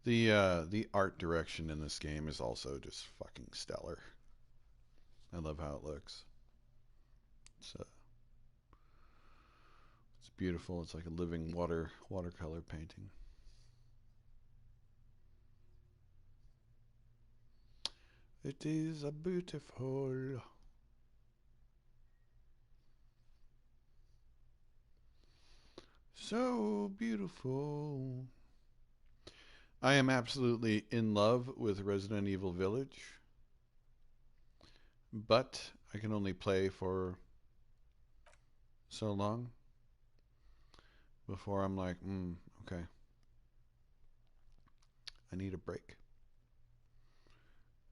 The art direction in this game is also just fucking stellar. I love how it looks. It's it's beautiful. It's like a living watercolor painting. It is a beautiful. So beautiful. I am absolutely in love with Resident Evil Village, but I can only play for so long before I'm like, okay, I need a break.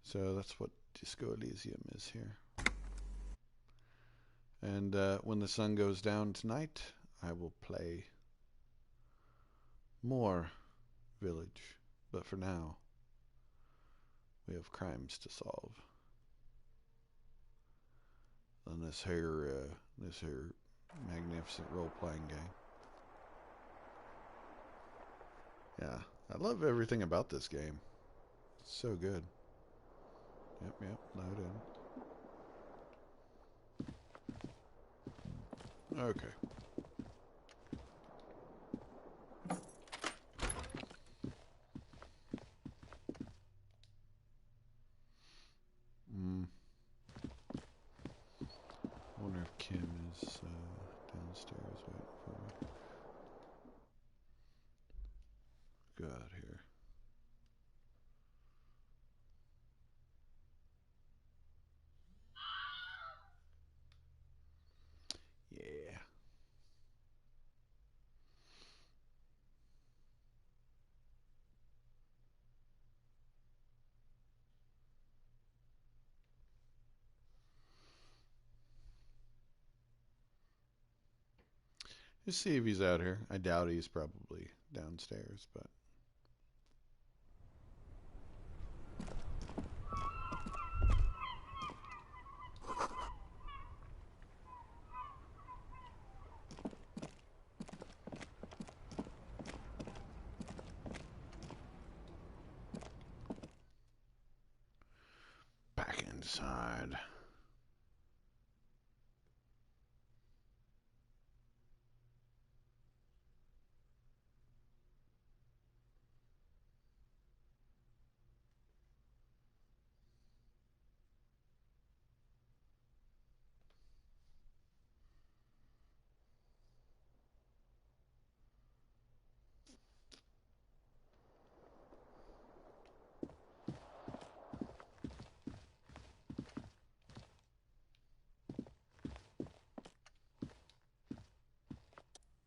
So that's what Disco Elysium is here. And when the sun goes down tonight, I will play more Village. But for now, we have crimes to solve. And this here magnificent role-playing game. Yeah, I love everything about this game. It's so good. Yep, load in. Okay. Mm. I wonder if Kim is downstairs waiting for me. Go out here. Yeah. Just see if he's out here. I doubt he's probably downstairs, but back inside.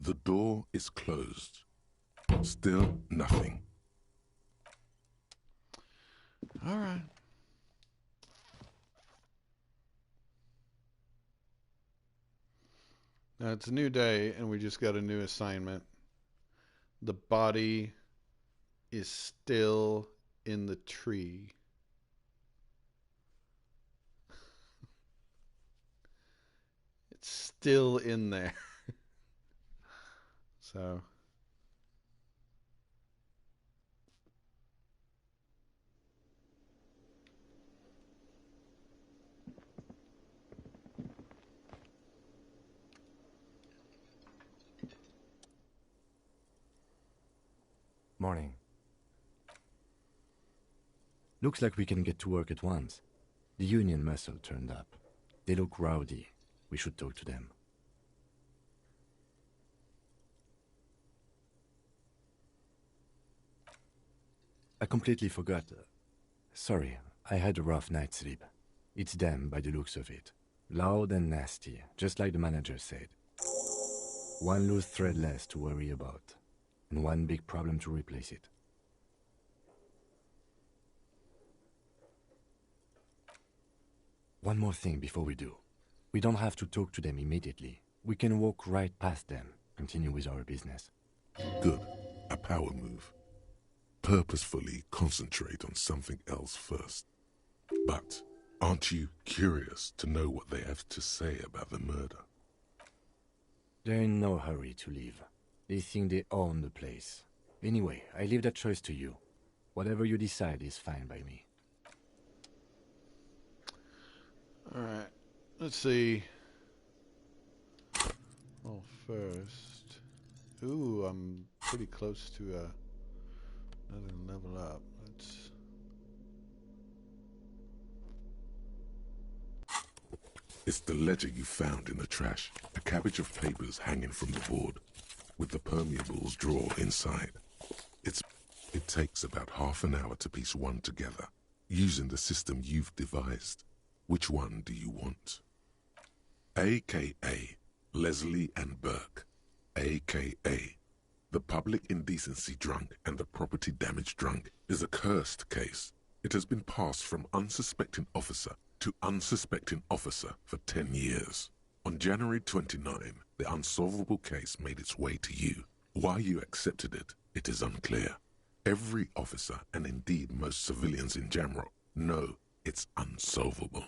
The door is closed. Still nothing. All right. Now it's a new day, and we just got a new assignment. The body is still in the tree. It's still in there. So, Morning. Looks like we can get to work at once. The union muscle turned up. They look rowdy. We should talk to them. I completely forgot. Sorry, I had a rough night's sleep. It's them by the looks of it. Loud and nasty, just like the manager said. One loose thread less to worry about, and one big problem to replace it. One more thing before we do. We don't have to talk to them immediately. We can walk right past them, continue with our business. Good. A power move. Purposefully concentrate on something else first. But aren't you curious to know what they have to say about the murder? They're in no hurry to leave. They think they own the place. Anyway, I leave that choice to you. Whatever you decide is fine by me. All right. Let's see. Well, first. Ooh, I'm pretty close to another level up. Let's. It's the ledger you found in the trash, a cabbage of papers hanging from the board, with the permeables drawer inside. It takes about half an hour to piece one together, using the system you've devised. Which one do you want? AKA Leslie and Burke, AKA the public indecency drunk and the property damage drunk, is a cursed case. It has been passed from unsuspecting officer to unsuspecting officer for 10 years. On January 29, the unsolvable case made its way to you. Why you accepted it, it is unclear. Every officer, and indeed most civilians in general, know it's unsolvable.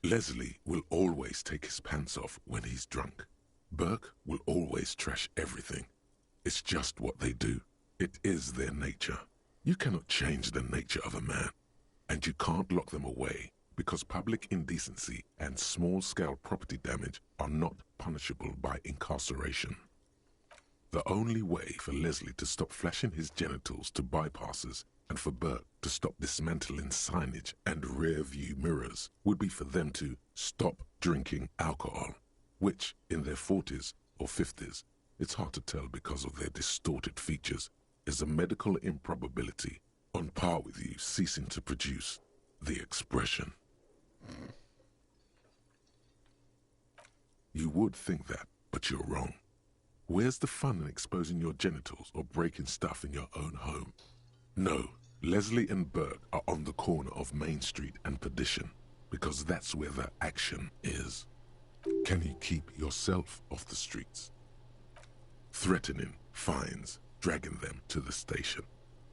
Leslie will always take his pants off when he's drunk. Burke will always trash everything. It's just what they do. It is their nature. You cannot change the nature of a man, and you can't lock them away because public indecency and small-scale property damage are not punishable by incarceration. The only way for Leslie to stop flashing his genitals to bypassers and for Burke to stop dismantling signage and rear-view mirrors would be for them to stop drinking alcohol, which, in their 40s or 50s, it's hard to tell because of their distorted features, is a medical improbability on par with you ceasing to produce the expression. You would think that, but you're wrong. Where's the fun in exposing your genitals or breaking stuff in your own home? No, Leslie and Burke are on the corner of Main Street and Perdition, because that's where the action is. Can you keep yourself off the streets? Threatening fines, dragging them to the station,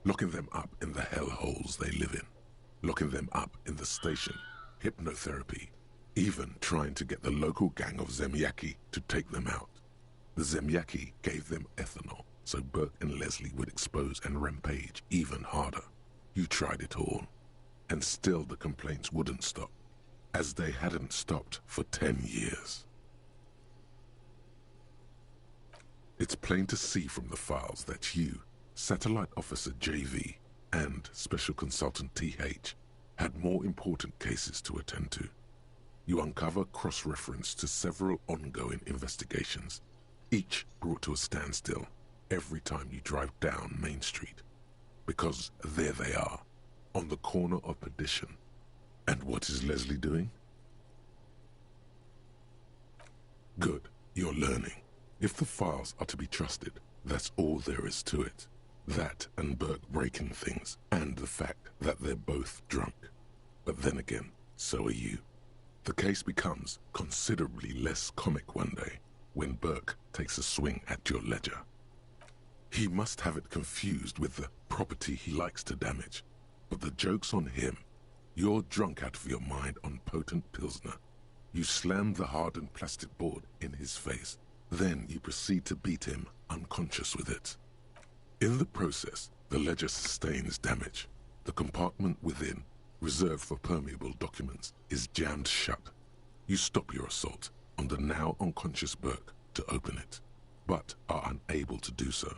locking them up in the hellholes they live in, locking them up in the station, hypnotherapy, even trying to get the local gang of Zemyaki to take them out. The Zemyaki gave them ethanol, so Burke and Leslie would expose and rampage even harder. You tried it all, and still the complaints wouldn't stop, as they hadn't stopped for 10 years. It's plain to see from the files that you, Satellite Officer JV, and Special Consultant TH had more important cases to attend to. You uncover cross-reference to several ongoing investigations, each brought to a standstill every time you drive down Main Street. Because there they are, on the corner of Perdition. And what is Leslie doing? Good, you're learning. If the files are to be trusted, that's all there is to it. That and Burke breaking things, and the fact that they're both drunk. But then again, so are you. The case becomes considerably less comic one day, when Burke takes a swing at your ledger. He must have it confused with the property he likes to damage. But the joke's on him. You're drunk out of your mind on potent Pilsner. You slam the hardened plastic board in his face. Then you proceed to beat him unconscious with it. In the process, the ledger sustains damage. The compartment within, reserved for permeable documents, is jammed shut. You stop your assault on the now unconscious Burke to open it, but are unable to do so.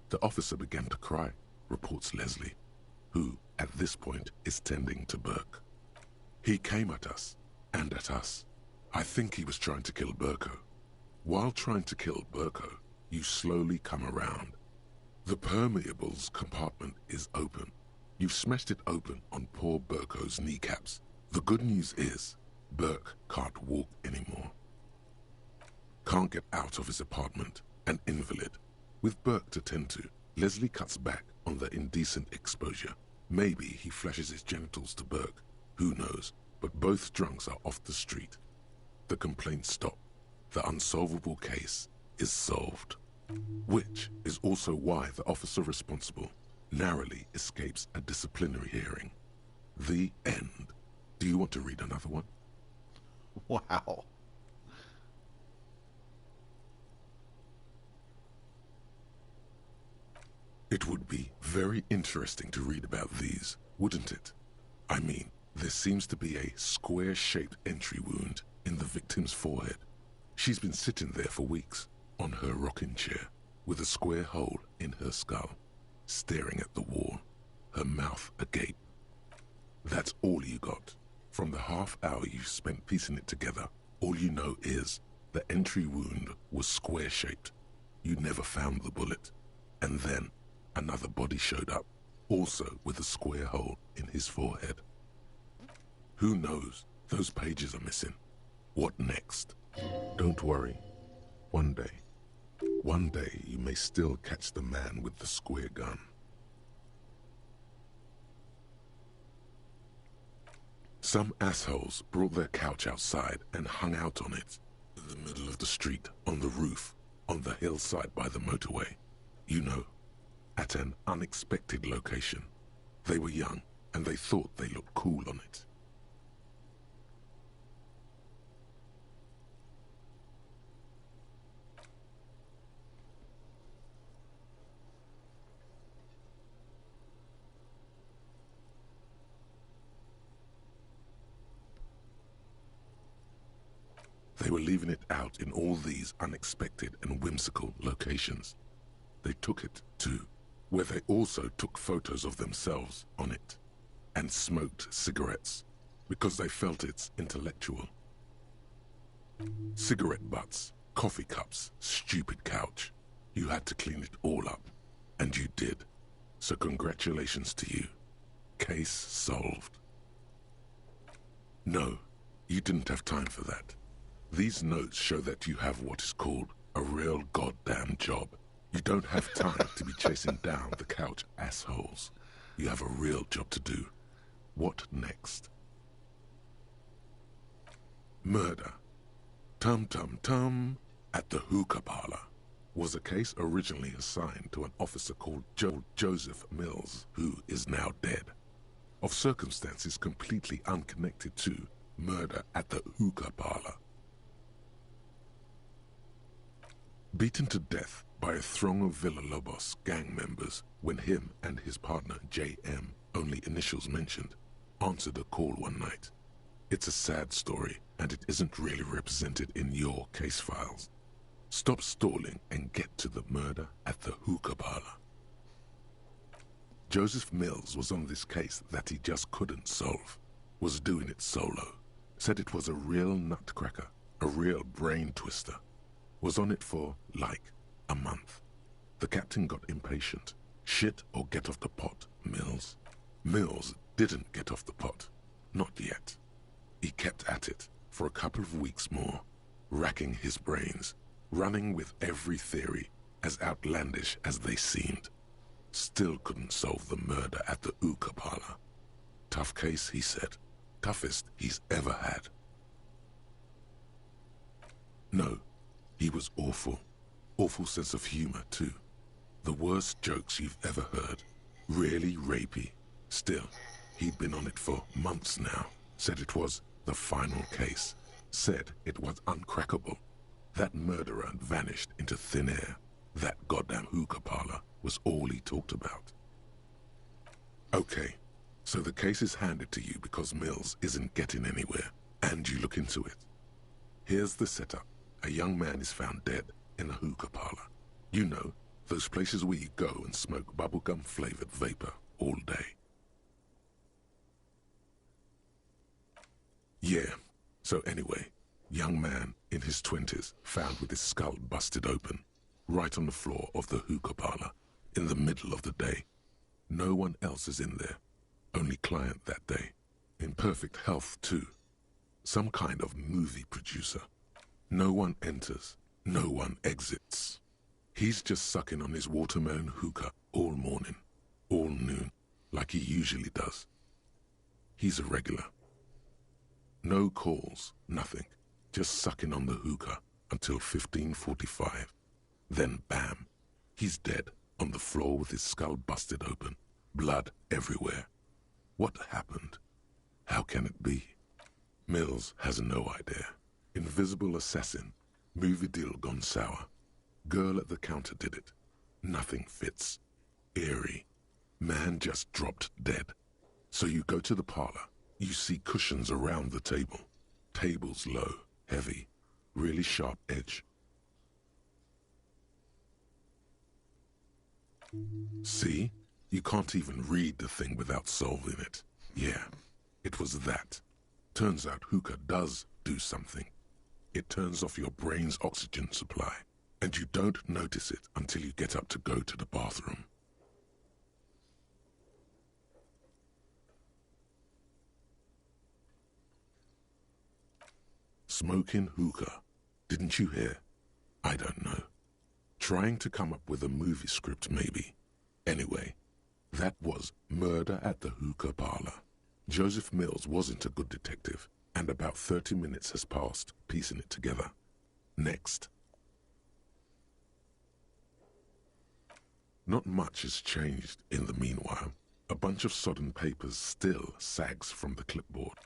The officer began to cry, reports Leslie, who, at this point, is tending to Burke. He came at us, and at us. I think he was trying to kill Burko. While trying to kill Burko, you slowly come around. The permeables compartment is open. You've smashed it open on poor Burko's kneecaps. The good news is, Burke can't walk anymore. Can't get out of his apartment, an invalid. With Burke to tend to, Leslie cuts back on the indecent exposure. Maybe he flashes his genitals to Burke, who knows, but both drunks are off the street. The complaints stop. The unsolvable case is solved. Which is also why the officer responsible narrowly escapes a disciplinary hearing. The end. Do you want to read another one? Wow. It would be Very interesting to read about these, wouldn't it? I mean, there seems to be a square-shaped entry wound in the victim's forehead. She's been sitting there for weeks, on her rocking chair, with a square hole in her skull, staring at the wall, her mouth agape. That's all you got. From the half hour you spent piecing it together, all you know is the entry wound was square-shaped. You never found the bullet. And then another body showed up, also with a square hole in his forehead. Who knows? Those pages are missing. What next? Don't worry. One day you may still catch the man with the square gun. Some assholes brought their couch outside and hung out on it, in the middle of the street, on the roof, on the hillside by the motorway. You know, at an unexpected location. They were young, and they thought they looked cool on it. They were leaving it out in all these unexpected and whimsical locations. They took it, too, where they also took photos of themselves on it, and smoked cigarettes, because they felt it's intellectual. Cigarette butts, coffee cups, stupid couch. You had to clean it all up, and you did. So congratulations to you. Case solved. No, you didn't have time for that. These notes show that you have what is called a real goddamn job. You don't have time to be chasing down the couch assholes. You have a real job to do. What next? Murder. Tum tum tum at the hookah parlor was a case originally assigned to an officer called Joseph Mills, who is now dead, of circumstances completely unconnected to murder at the hookah parlor. Beaten to death by a throng of Villalobos gang members when him and his partner J.M., only initials mentioned, answered a call one night. It's a sad story, and it isn't really represented in your case files. Stop stalling and get to the murder at the hookah parlor. Joseph Mills was on this case that he just couldn't solve, was doing it solo, said it was a real nutcracker, a real brain twister. Was on it for, like, a month. The captain got impatient. Shit or get off the pot, Mills. Mills didn't get off the pot. Not yet. He kept at it for a couple of weeks more, racking his brains, running with every theory, as outlandish as they seemed. Still couldn't solve the murder at the hookah parlor. Tough case, he said. Toughest he's ever had. No. He was awful. Awful sense of humor, too. The worst jokes you've ever heard. Really rapey. Still, he'd been on it for months now. Said it was the final case. Said it was uncrackable. That murderer vanished into thin air. That goddamn hookah parlor was all he talked about. Okay, so the case is handed to you because Mills isn't getting anywhere, and you look into it. Here's the setup. A young man is found dead in a hookah parlor. You know, those places where you go and smoke bubblegum-flavored vapor all day. Yeah, so anyway, young man in his 20s found with his skull busted open, right on the floor of the hookah parlor, in the middle of the day. No one else is in there, only client that day. In perfect health, too. Some kind of movie producer. No one enters, no one exits. He's just sucking on his watermelon hookah all morning, all noon, like he usually does. He's a regular. No calls, nothing, just sucking on the hookah until 15:45. Then bam, he's dead on the floor with his skull busted open, blood everywhere. What happened? How can it be? Mills has no idea. Invisible assassin, movie deal gone sour. Girl at the counter did it. Nothing fits. Eerie. Man just dropped dead. So you go to the parlor. You see cushions around the table. Tables low, heavy, really sharp edge. See? You can't even read the thing without solving it. Yeah, it was that. Turns out hookah does do something. It turns off your brain's oxygen supply, and you don't notice it until you get up to go to the bathroom. Smoking hookah. Didn't you hear? I don't know. Trying to come up with a movie script, maybe. Anyway, that was Murder at the Hookah Parlor. Joseph Mills wasn't a good detective, and about 30 minutes has passed, piecing it together. Next. Not much has changed in the meanwhile. A bunch of sodden papers still sags from the clipboard.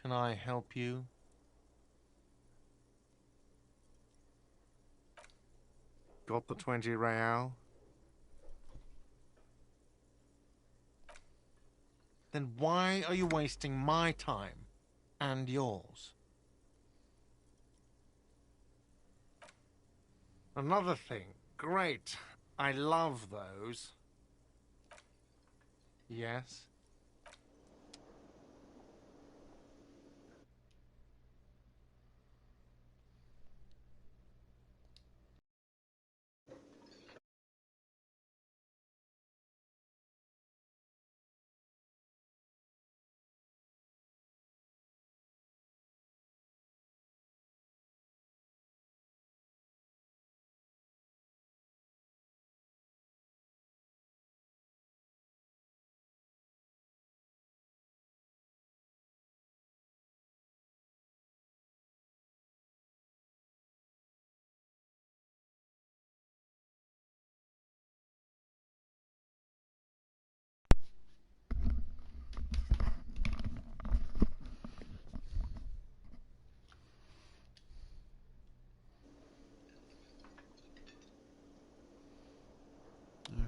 Can I help you? Got the 20 real? Then why are you wasting my time and yours? Another thing. Great. I love those. Yes?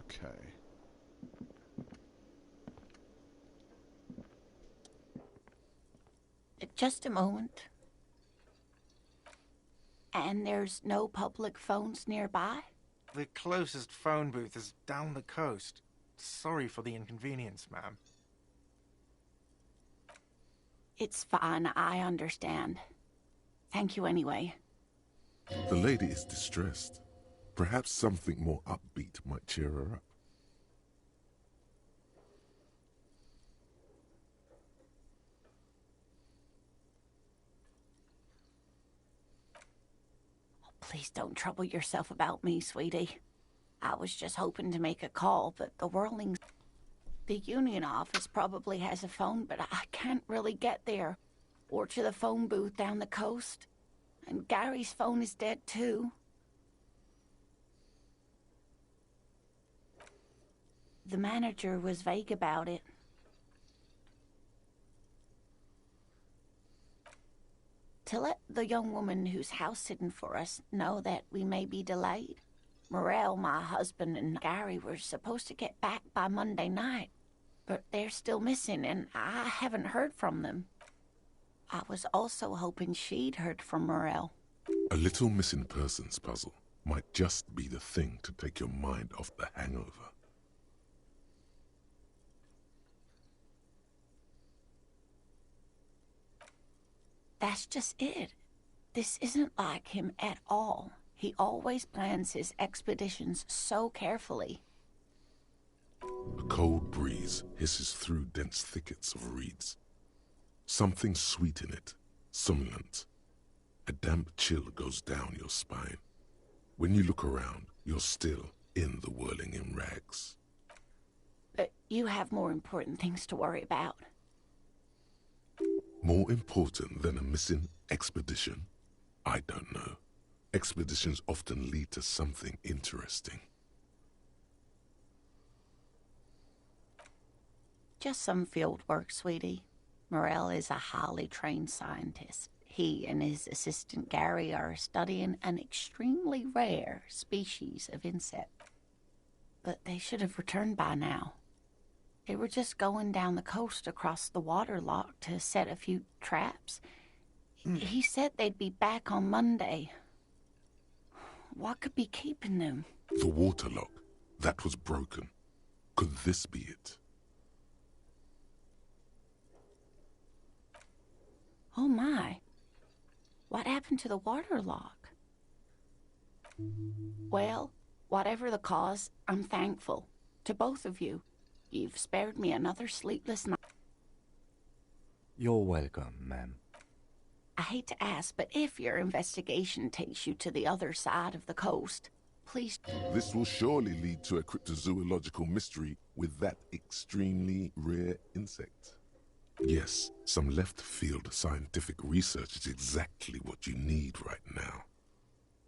Okay. Just a moment. And there's no public phones nearby? The closest phone booth is down the coast. Sorry for the inconvenience, ma'am. It's fine, I understand. Thank you anyway. The lady is distressed. Perhaps something more upbeat might cheer her up. Please don't trouble yourself about me, sweetie. I was just hoping to make a call, but the whirling... The union office probably has a phone, but I can't really get there. Or to the phone booth down the coast. And Gary's phone is dead, too. The manager was vague about it. To let the young woman who's house-sitting for us know that we may be delayed. Morel, my husband, and Gary were supposed to get back by Monday night, but they're still missing, and I haven't heard from them. I was also hoping she'd heard from Morel. A little missing persons puzzle might just be the thing to take your mind off the hangover. That's just it. This isn't like him at all. He always plans his expeditions so carefully. A cold breeze hisses through dense thickets of reeds. Something sweet in it, somnolent. A damp chill goes down your spine. When you look around, you're still in the whirling in rags. But you have more important things to worry about. More important than a missing expedition? I don't know. Expeditions often lead to something interesting. Just some field work, sweetie. Morel is a highly trained scientist. He and his assistant Gary are studying an extremely rare species of insect. But they should have returned by now. They were just going down the coast across the water lock to set a few traps. He said they'd be back on Monday. What could be keeping them? The water lock. That was broken. Could this be it? Oh my. What happened to the water lock? Well, whatever the cause, I'm thankful. To both of you. You've spared me another sleepless night. You're welcome, ma'am. I hate to ask, but if your investigation takes you to the other side of the coast, please... This will surely lead to a cryptozoological mystery with that extremely rare insect. Yes, some left-field scientific research is exactly what you need right now.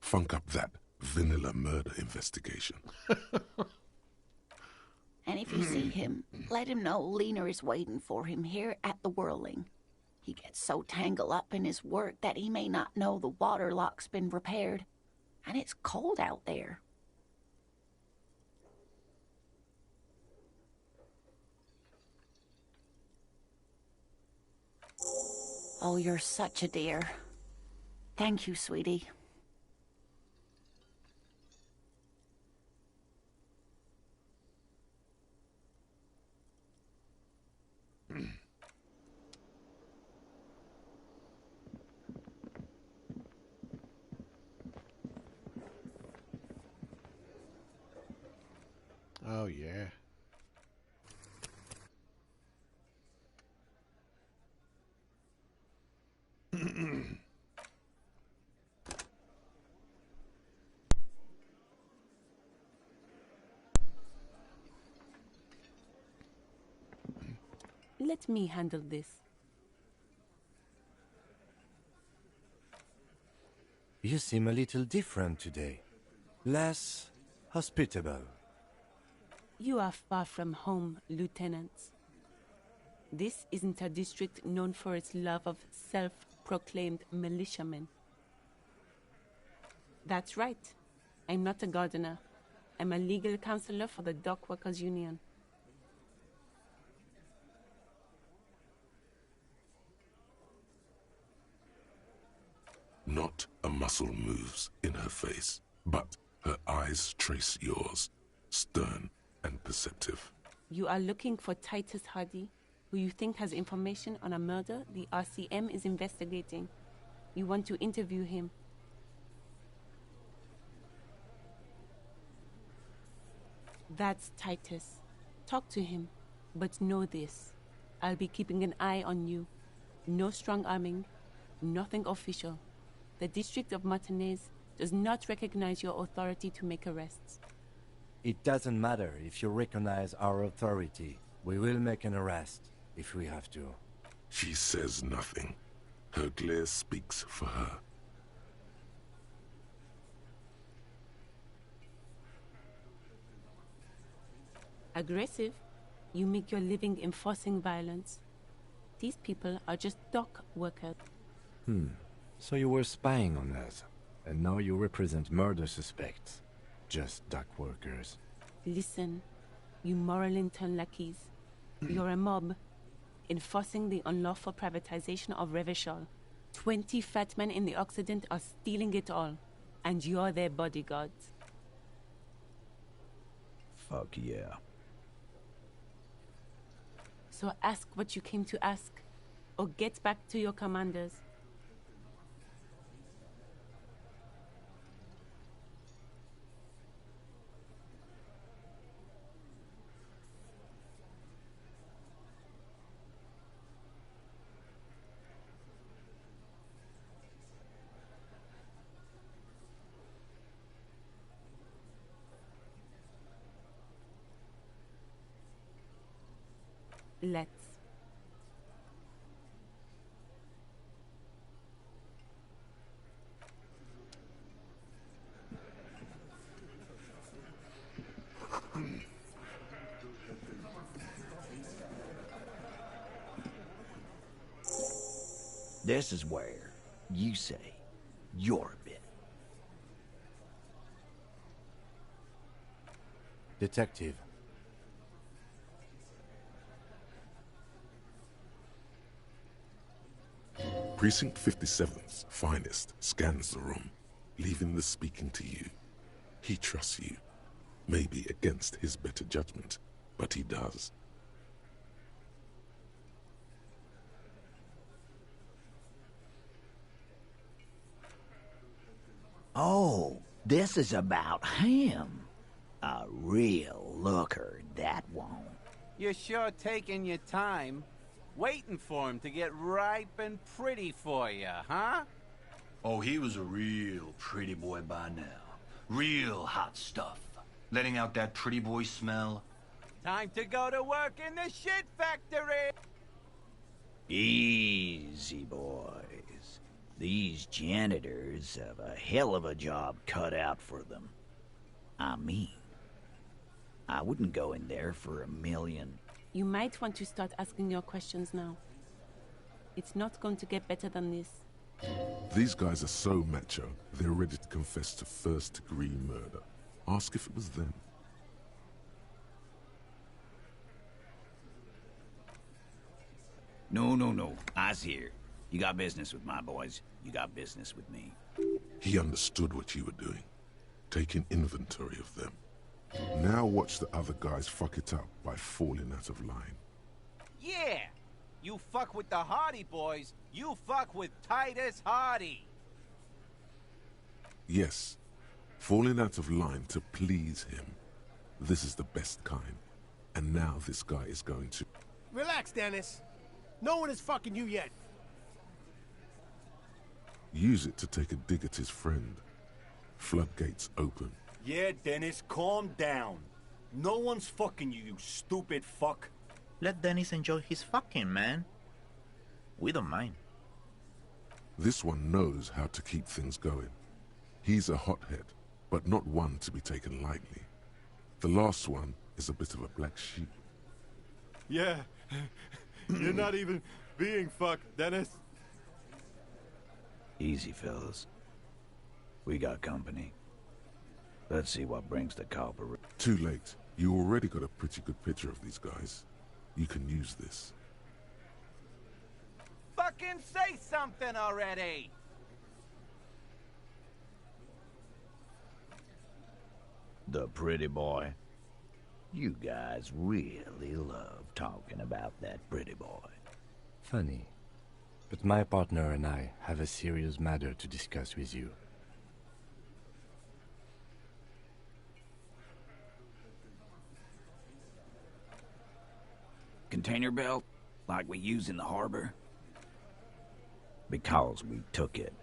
Funk up that vanilla murder investigation. And if you see him, let him know Lena is waiting for him here at the Whirling. He gets so tangled up in his work that he may not know the water lock's been repaired. And it's cold out there. Oh, you're such a dear. Thank you, sweetie. Oh, yeah. Let me handle this. You seem a little different today. Less hospitable. You are far from home, Lieutenant. This isn't a district known for its love of self-proclaimed militiamen. That's right. I'm not a gardener. I'm a legal counselor for the Dock Workers Union. Not a muscle moves in her face, but her eyes trace yours, stern and perceptive. You are looking for Titus Hardy, who you think has information on a murder the RCM is investigating. You want to interview him. That's Titus. Talk to him, but know this. I'll be keeping an eye on you. No strong arming, nothing official. The District of Martinez does not recognize your authority to make arrests. It doesn't matter if you recognize our authority. We will make an arrest, if we have to. She says nothing. Her glare speaks for her. Aggressive? You make your living enforcing violence. These people are just dock workers. So you were spying on us, and now you represent murder suspects. Just dock workers. Listen, you moral intern lackeys. You're a mob, enforcing the unlawful privatization of Revachol. 20 fat men in the Occident are stealing it all, and you're their bodyguards. Fuck yeah. So ask what you came to ask, or get back to your commanders. Let's. This is where you say your bit. Detective. Precinct 57's finest scans the room, leaving the speaking to you. He trusts you. Maybe against his better judgment, but he does. Oh, this is about him. A real looker, that won't. You're sure taking your time, waiting for him to get ripe and pretty for you, huh? Oh, he was a real pretty boy by now. Real hot stuff. Letting out that pretty boy smell. Time to go to work in the shit factory! Easy, boys. These janitors have a hell of a job cut out for them. I mean, I wouldn't go in there for $1 million. You might want to start asking your questions now. It's not going to get better than this. These guys are so macho, they're ready to confess to first-degree murder. Ask if it was them. No. I's here. You got business with my boys. You got business with me. He understood what you were doing, taking inventory of them. Now watch the other guys fuck it up by falling out of line. Yeah! You fuck with the Hardy boys, you fuck with Titus Hardy! Yes, falling out of line to please him. This is the best kind. And now this guy is going to... Relax, Dennis. No one is fucking you yet. use it to take a dig at his friend. Floodgates open. Yeah, Dennis, calm down. No one's fucking you, you stupid fuck. Let Dennis enjoy his fucking, man. We don't mind. This one knows how to keep things going. He's a hothead, but not one to be taken lightly. The last one is a bit of a black sheep. Yeah, you're not even being fucked, Dennis. Easy, fellas. We got company. Let's see what brings the copper. Too late. You already got a pretty good picture of these guys. You can use this. Fucking say something already! The pretty boy. You guys really love talking about that pretty boy. Funny. But my partner and I have a serious matter to discuss with you. Container belt, like we use in the harbor? Because we took it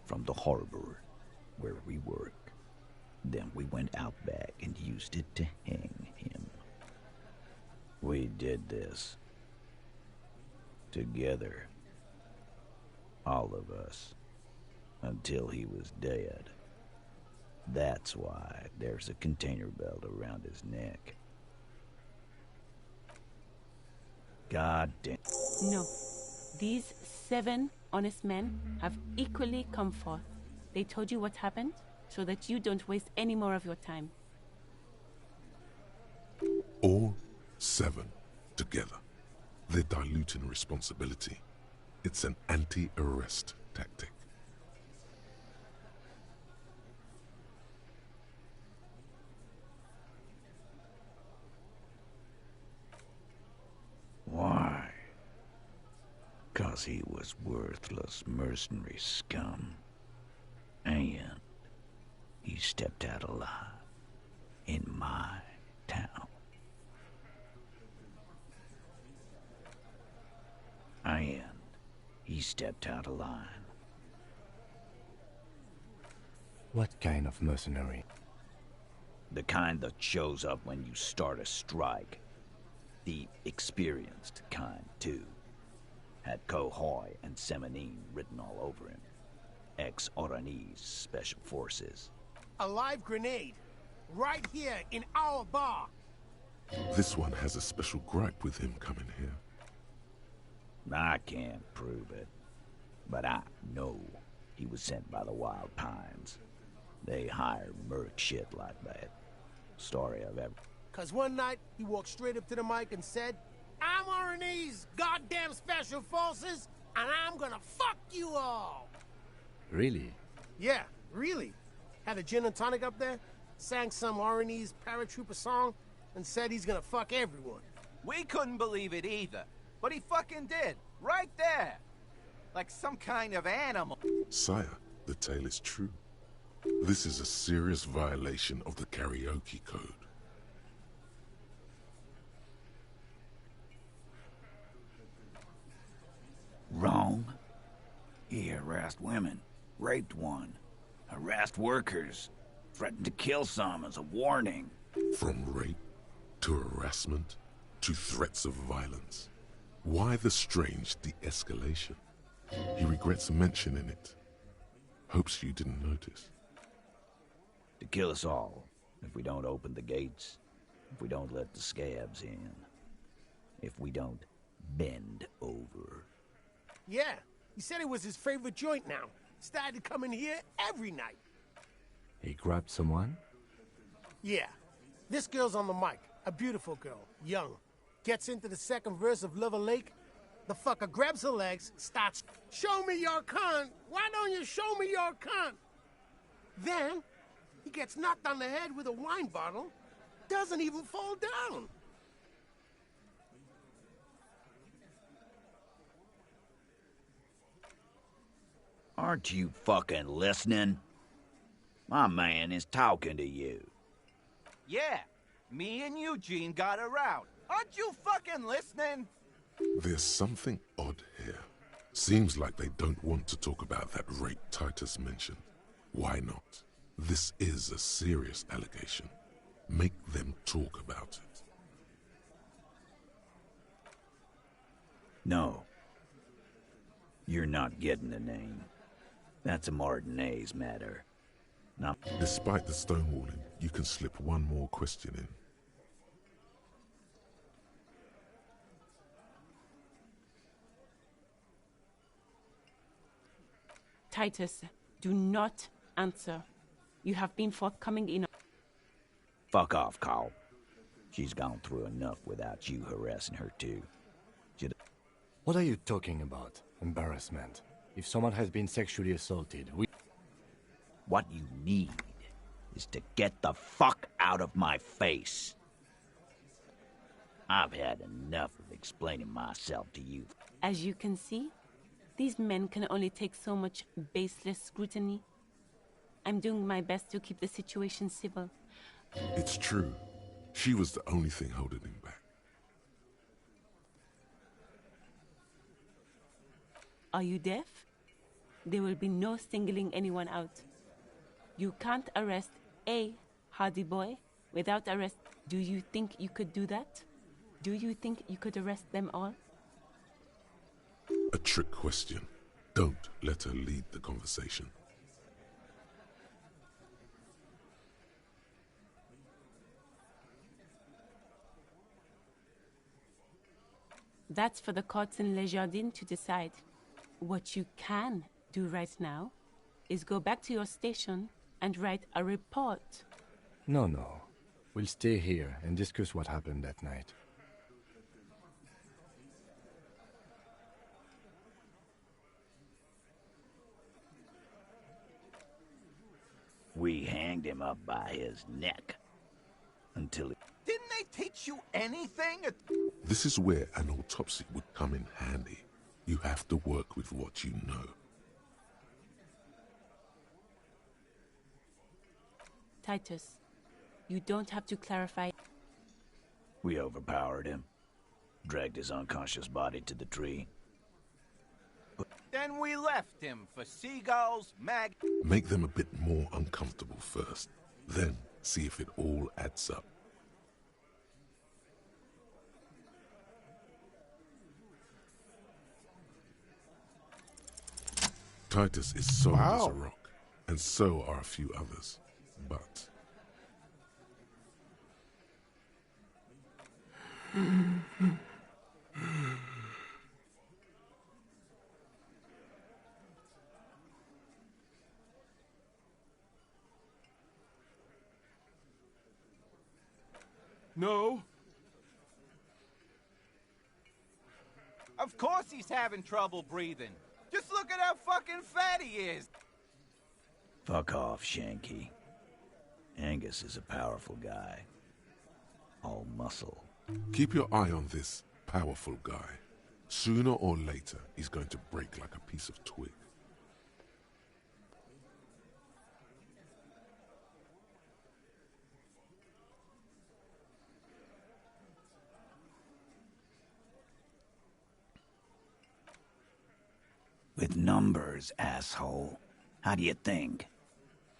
from the harbor where we work. Then we went out back and used it to hang him. We did this together. All of us. Until he was dead. That's why there's a container belt around his neck. God damn. No. These 7 honest men have equally come forth. They told you what happened so that you don't waste any more of your time. All 7 together. They're diluting responsibility. It's an anti-arrest tactic. Why? 'Cause he was worthless mercenary scum. And he stepped out alive in my town. And he stepped out of line. What kind of mercenary? The kind that shows up when you start a strike. The experienced kind, too. Had Kohoy and Semenine written all over him. Ex-Oranese Special Forces. A live grenade. Right here in our bar. This one has a special gripe with him coming here. I can't prove it. But I know he was sent by the Wild Pines. They hire merc shit like that. Story I've ever... Cause one night, he walked straight up to the mic and said, "I'm RNE's goddamn special forces, and I'm gonna fuck you all." Really? Yeah, really. Had a gin and tonic up there, sang some RNE's paratrooper song, and said he's gonna fuck everyone. We couldn't believe it either, but he fucking did, right there. Like some kind of animal. Sire, the tale is true. This is a serious violation of the karaoke code. Wrong. He harassed women, raped one, harassed workers, threatened to kill some as a warning. From rape to harassment to threats of violence. Why the strange de-escalation? He regrets mentioning it. Hopes you didn't notice. To kill us all, if we don't open the gates, if we don't let the scabs in, if we don't bend over. Yeah, he said it was his favorite joint now. Started to come in here every night. He grabbed someone? Yeah, this girl's on the mic. A beautiful girl, young. Gets into the second verse of Lover Lake. The fucker grabs her legs, starts, "Show me your cunt! Why don't you show me your cunt?" Then, he gets knocked on the head with a wine bottle. Doesn't even fall down. Aren't you fucking listening? My man is talking to you. Yeah, me and Eugene got around. Aren't you fucking listening? There's something odd here. Seems like they don't want to talk about that rape Titus mentioned. Why not? This is a serious allegation. Make them talk about it. No. You're not getting the name. That's a Martinez matter. Not... Despite the stonewalling, you can slip one more question in. Titus, do not answer. You have been forthcoming enough. Fuck off, Carl. She's gone through enough without you harassing her too. What are you talking about? Embarrassment. If someone has been sexually assaulted, we... What you need is to get the fuck out of my face. I've had enough of explaining myself to you. As you can see, these men can only take so much baseless scrutiny. I'm doing my best to keep the situation civil. It's true. She was the only thing holding him back. Are you deaf? There will be no singling anyone out. You can't arrest a Hardy boy without arrest. Do you think you could do that? Do you think you could arrest them all? A trick question. Don't let her lead the conversation. That's for the courts in Les Jardins to decide. What you can do right now is go back to your station and write a report. No. We'll stay here and discuss what happened that night. We hanged him up by his neck until it... Didn't they teach you anything? This is where an autopsy would come in handy. You have to work with what you know. Titus, you don't have to clarify. We overpowered him, dragged his unconscious body to the tree. Then we left him for seagulls, Make them a bit more uncomfortable first, then see if it all adds up. Titus is solid as a rock, and so are a few others. But... No. Of course he's having trouble breathing. Just look at how fucking fat he is. Fuck off, Shanky. Angus is a powerful guy. All muscle. Keep your eye on this powerful guy. Sooner or later, he's going to break like a piece of twig. With numbers, asshole. How do you think?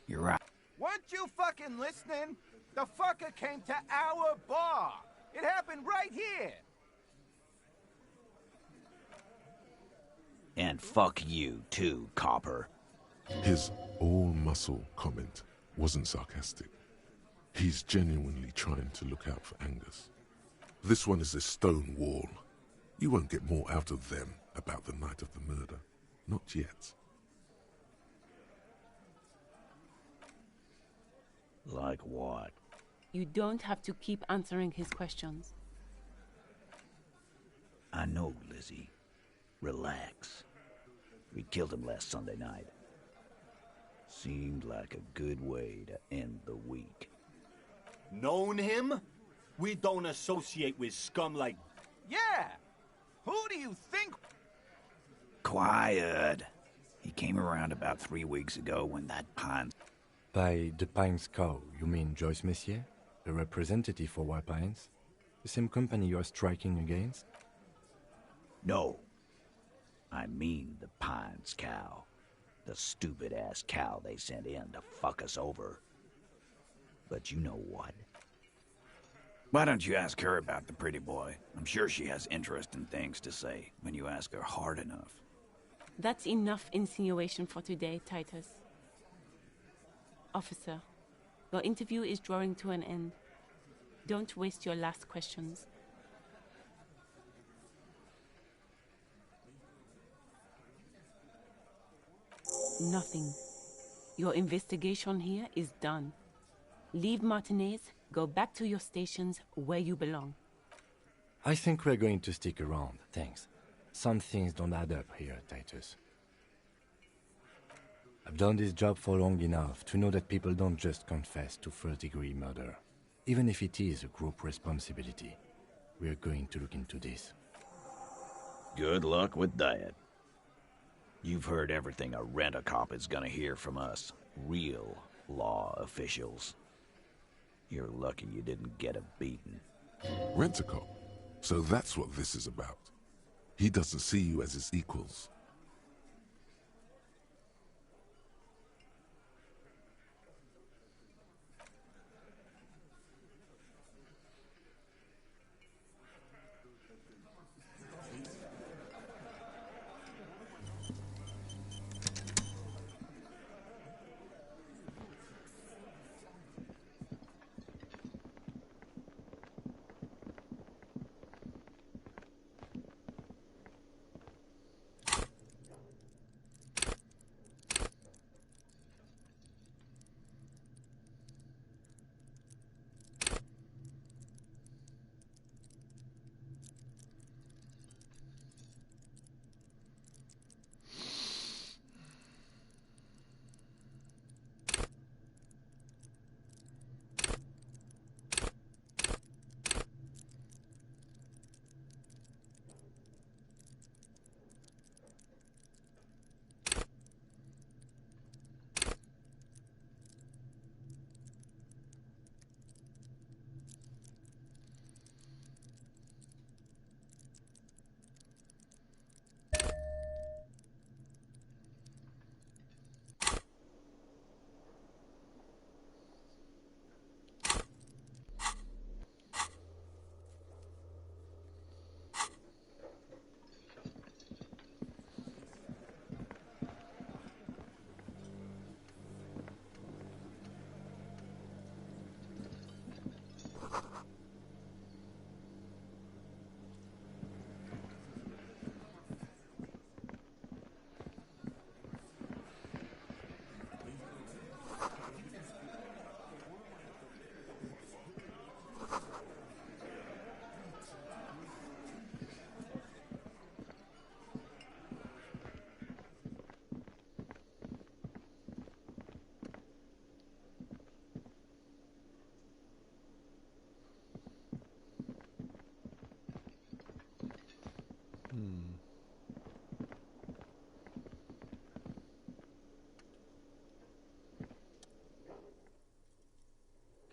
You're right. Weren't you fucking listening? The fucker came to our bar. It happened right here. And fuck you, too, copper. His all-muscle comment wasn't sarcastic. He's genuinely trying to look out for Angus. This one is a stone wall. You won't get more out of them about the night of the murder. Not yet. Like what? You don't have to keep answering his questions. I know, Lizzie. Relax. We killed him last Sunday night. Seemed like a good way to end the week. Known him? We don't associate with scum like... Yeah! Who do you think? Quiet. He came around about 3 weeks ago when that pine... By the Pines Cow, you mean Joyce Messier? The representative for White Pines? The same company you're striking against? No. I mean the Pines cow. The stupid-ass cow they sent in to fuck us over. But you know what? Why don't you ask her about the pretty boy? I'm sure she has interesting things to say when you ask her hard enough. That's enough insinuation for today, Titus. Officer, your interview is drawing to an end. Don't waste your last questions. Nothing. Your investigation here is done. Leave Martinez, go back to your stations where you belong. I think we're going to stick around, thanks. Some things don't add up here, Titus. I've done this job for long enough to know that people don't just confess to first-degree murder. Even if it is a group responsibility, we're going to look into this. Good luck with that. You've heard everything a rent-a-cop is gonna hear from us, real law officials. You're lucky you didn't get a beating. Rent-a-cop? So that's what this is about. He doesn't see you as his equals.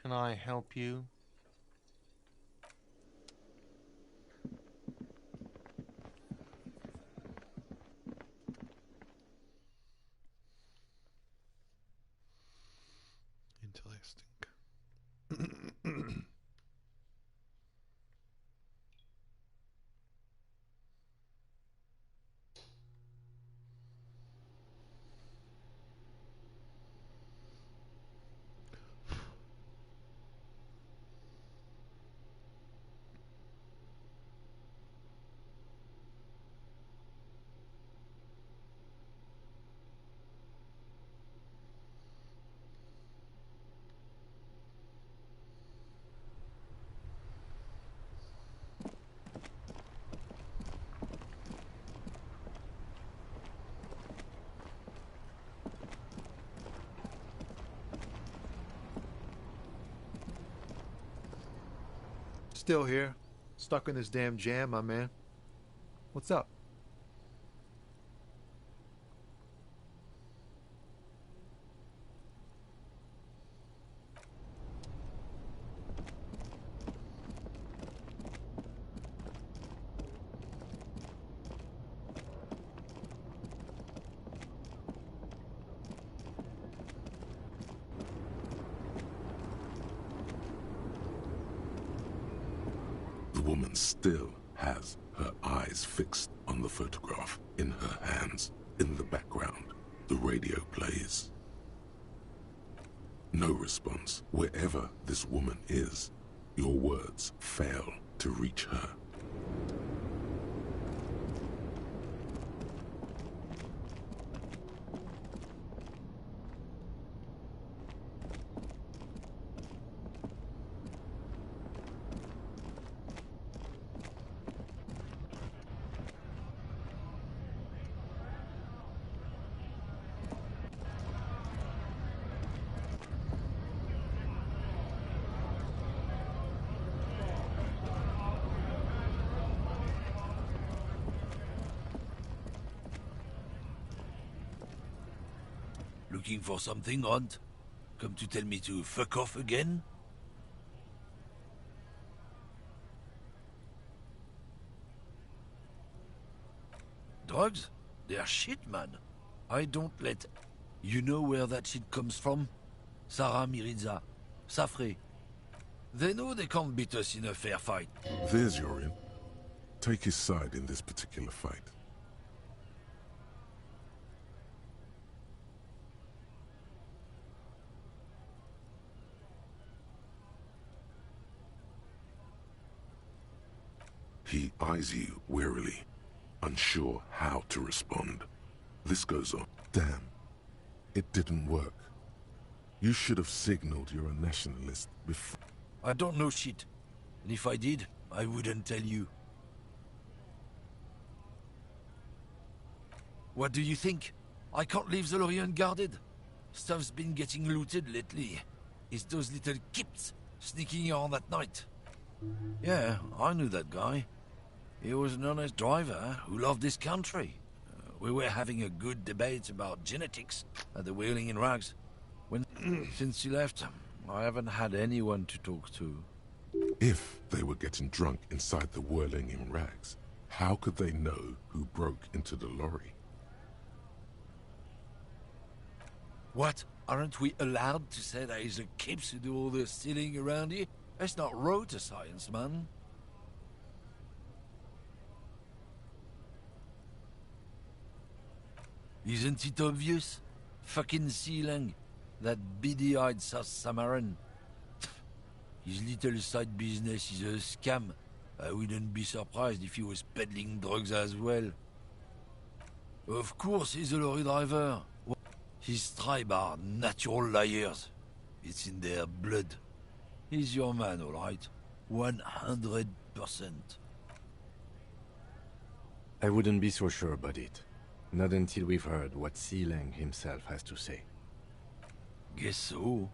Can I help you? Interesting. Still here. Stuck in this damn jam, my man. What's up? The woman still has her eyes fixed on the photograph in her hands. In the background, the radio plays. No response. Wherever this woman is, your words fail to reach her. Looking for something, Hunt? Come to tell me to fuck off again? Drugs? They're shit, man. I don't let... You know where that shit comes from? Sarah Miriza. Safre. They know they can't beat us in a fair fight. There's your in. Take his side in this particular fight. He eyes you warily, unsure how to respond. This goes on. Damn, it didn't work. You should have signaled you're a nationalist before. I don't know shit. And if I did, I wouldn't tell you. What do you think? I can't leave the lorry unguarded. Stuff's been getting looted lately. It's those little kips sneaking around at night. Yeah, I knew that guy. He was an honest driver who loved this country. We were having a good debate about genetics at the Wailing in Rags. Since he left, I haven't had anyone to talk to. If they were getting drunk inside the Whirling in Rags, how could they know who broke into the lorry? What? Aren't we allowed to say that he's a kips who do all the stealing around here? That's not road to science, man. Isn't it obvious? Fucking Sealang, that beady-eyed South Samaran. His little side business is a scam. I wouldn't be surprised if he was peddling drugs as well. Of course he's a lorry driver. His tribe are natural liars. It's in their blood. He's your man, all right. 100%. I wouldn't be so sure about it. Not until we've heard what Sealang himself has to say. Guess so.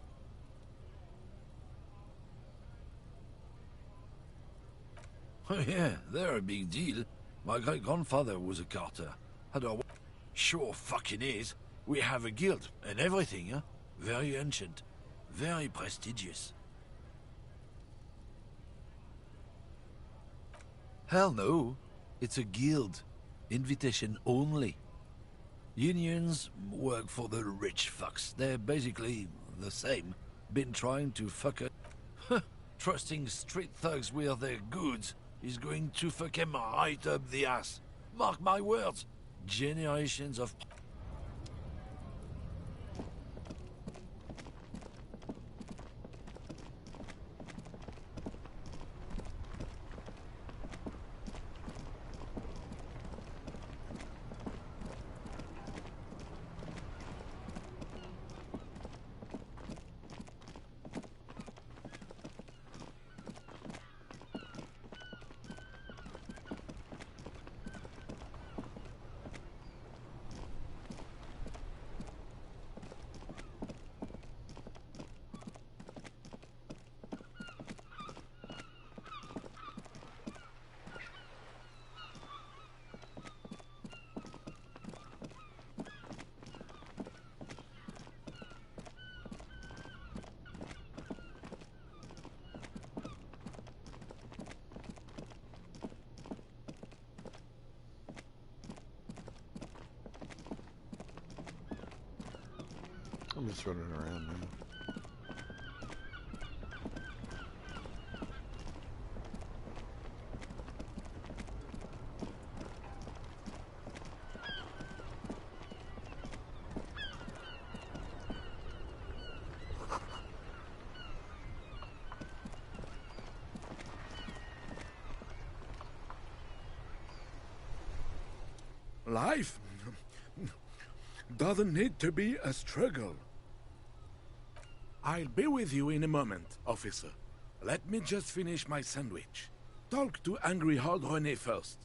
Yeah, they're a big deal. My great-grandfather was a carter. Had a... Sure fucking is. We have a guild and everything, huh? Very ancient. Very prestigious. Hell no. It's a guild. Invitation only. Unions work for the rich fucks. They're basically the same. Been trying to fuck it. Trusting street thugs with their goods is going to fuck him right up the ass. Mark my words. Generations of... I'm just running around now. Life doesn't need to be a struggle. I'll be with you in a moment, officer. Let me just finish my sandwich. Talk to Angry Hard René first.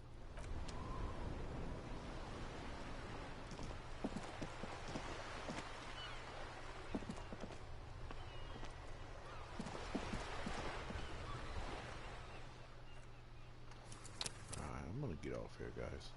Alright, I'm gonna get off here, guys.